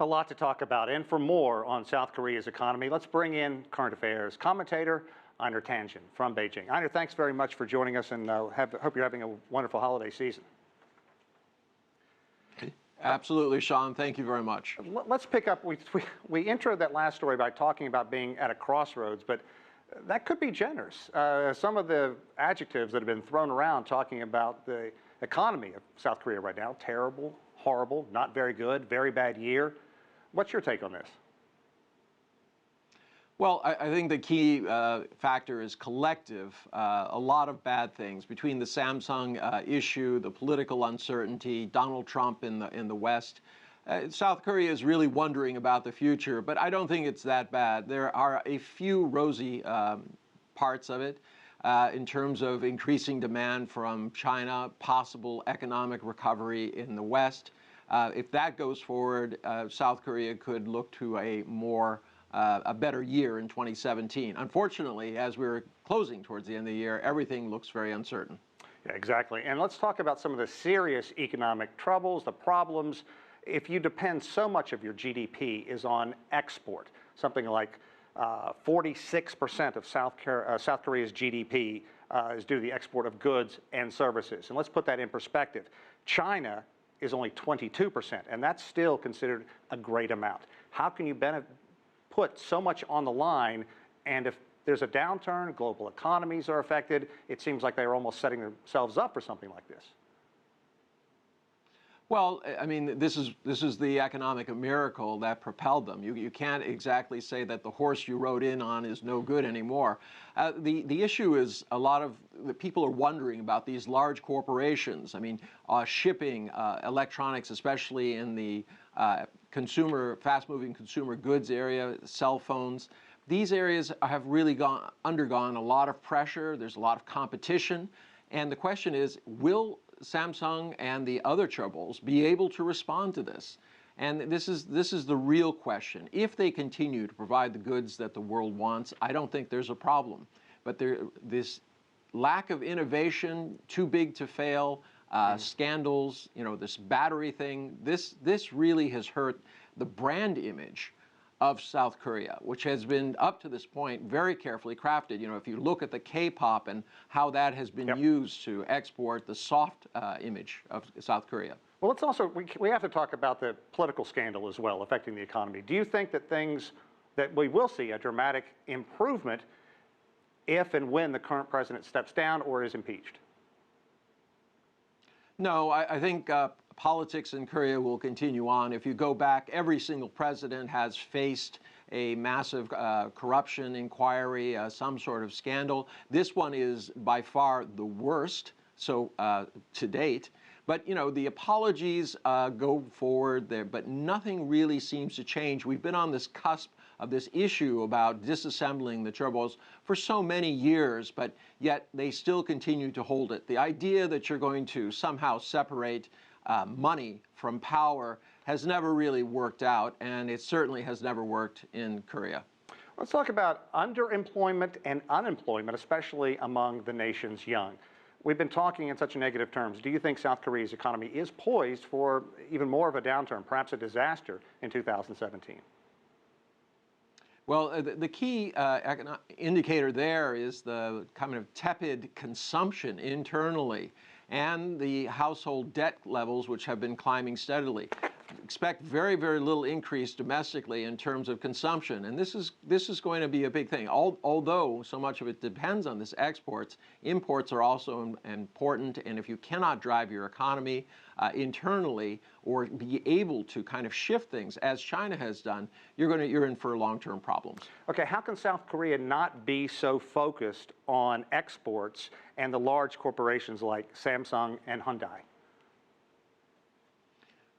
A lot to talk about, and for more on South Korea's economy, let's bring in current affairs commentator Einar Tangen from Beijing. Einar, thanks very much for joining us, and hope you're having a wonderful holiday season. Absolutely, Sean. Thank you very much. Let's pick up. We introed that last story by talking about being at a crossroads, but that could be generous. Some of the adjectives that have been thrown around talking about the economy of South Korea right now: terrible, horrible, not very good, very bad year. What's your take on this? Well, I think the key factor is collective. A lot of bad things between the Samsung issue, the political uncertainty, Donald Trump in the West. South Korea is really wondering about the future, but I don't think it's that bad. There are a few rosy parts of it in terms of increasing demand from China, possible economic recovery in the West. If that goes forward, South Korea could look to a better year in 2017. Unfortunately, as we're closing towards the end of the year, everything looks very uncertain. Yeah, exactly. And let's talk about some of the serious economic troubles, the problems. If you depend so much of your GDP is on export, something like 46% of South Korea's GDP is due to the export of goods and services. And let's put that in perspective. China is only 22%, and that's still considered a great amount. How can you put so much on the line, and if there's a downturn, global economies are affected, it seems like they're almost setting themselves up for something like this? Well, I mean, this is the economic miracle that propelled them. You can't exactly say that the horse you rode in on is no good anymore. The issue is a lot of the people are wondering about these large corporations. I mean, shipping, electronics, especially in the fast-moving consumer goods area, cell phones. These areas have really undergone a lot of pressure. There's a lot of competition. And the question is, will Samsung and the other troubles be able to respond to this? And this is the real question. If they continue to provide the goods that the world wants, I don't think there's a problem. But this lack of innovation, too big to fail, scandals, this battery thing, this really has hurt the brand image of South Korea, which has been up to this point very carefully crafted. If you look at the K-pop and how that has been used to export the soft image of South Korea. Well, let's also, we have to talk about the political scandal as well affecting the economy. Do you think that we will see a dramatic improvement if and when the current president steps down or is impeached? No, I think politics in Korea will continue on. If you go back, every single president has faced a massive corruption inquiry, some sort of scandal. This one is by far the worst, to date. But, the apologies go forward there, but nothing really seems to change. We've been on this cusp of this issue about disassembling the troubles for so many years, but yet they still continue to hold it. The idea that you're going to somehow separate money from power has never really worked out, and it certainly has never worked in Korea. Let's talk about underemployment and unemployment, especially among the nation's young. We've been talking in such negative terms. Do you think South Korea's economy is poised for even more of a downturn, perhaps a disaster in 2017? Well, the key indicator there is the kind of tepid consumption internally and the household debt levels, which have been climbing steadily. Expect very, very little increase domestically in terms of consumption, and this is going to be a big thing. Although so much of it depends on this exports, imports are also important, and if you cannot drive your economy internally or be able to kind of shift things as China has done, you're in for long-term problems. Okay, how can South Korea not be so focused on exports and the large corporations like Samsung and Hyundai?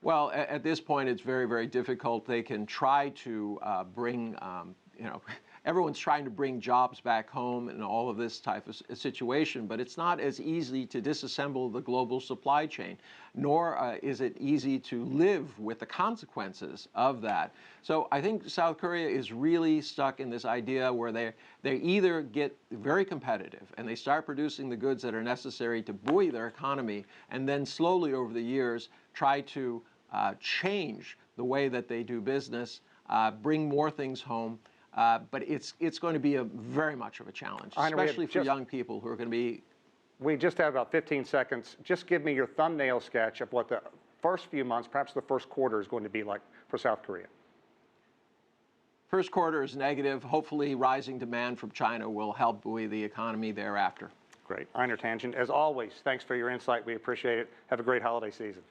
Well, at this point, it's very, very difficult. They can try to bring, everyone's trying to bring jobs back home and all of this type of situation, but it's not as easy to disassemble the global supply chain, nor is it easy to live with the consequences of that. So I think South Korea is really stuck in this idea where they either get very competitive and they start producing the goods that are necessary to buoy their economy, and then slowly over the years try to change the way that they do business, bring more things home. But it's going to be very much of a challenge, especially for young people who are going to be. We just have about 15 seconds. Just give me your thumbnail sketch of what the first few months, perhaps the first quarter, is going to be like for South Korea. First quarter is negative. Hopefully, rising demand from China will help buoy the economy thereafter. Great. Einar Tangen, as always, thanks for your insight. We appreciate it. Have a great holiday season.